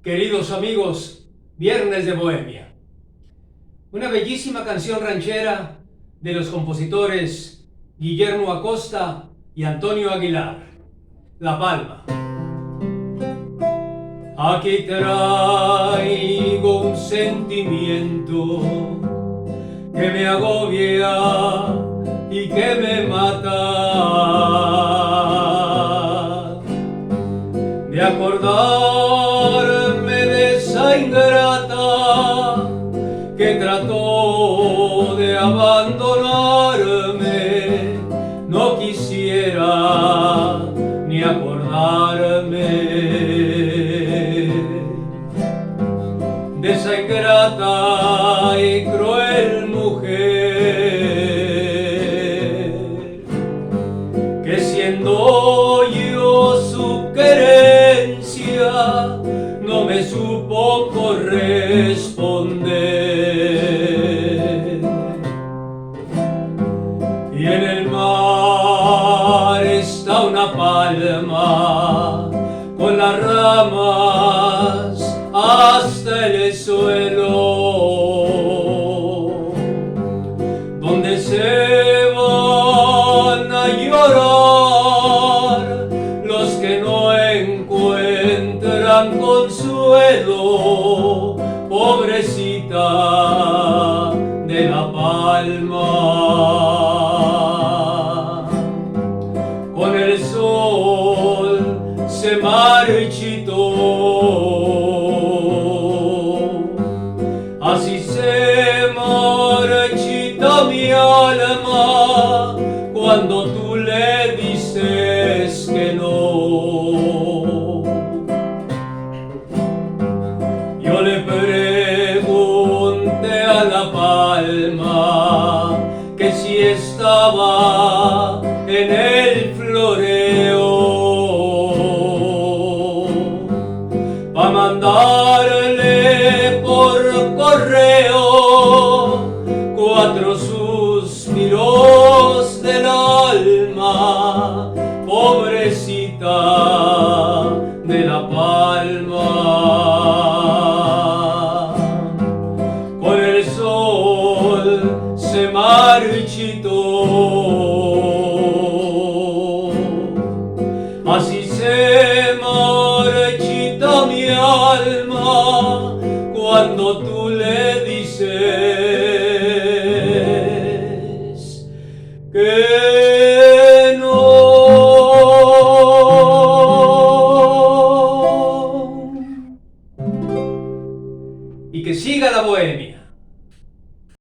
Queridos amigos, Viernes de Bohemia. Una bellísima canción ranchera de los compositores Guillermo Acosta y Antonio Aguilar. La Palma. Aquí traigo un sentimiento que me agobia y que me mata. De acordarme de esa ingrata que trató de abandonarme, no quisiera ni acordarme de esa ingrata y cruel mujer que, siendo yo su querencia, no me supo corresponder. Y en el mar está una palma con las ramas hasta el suelo, donde se van a llorar los que no encuentran consuelo. Pobrecita de la palma, con el sol se marchitó. Así se marchita mi alma cuando tú le dices que no. Yo le pregunté a la palma que si estaba en el floreo pa' mandarle por correo 4 suspiros del alma. Pobrecita de la palma, con el sol se marchitó. Así se marchita mi alma cuando tú le dices que no. Y que siga la bohemia.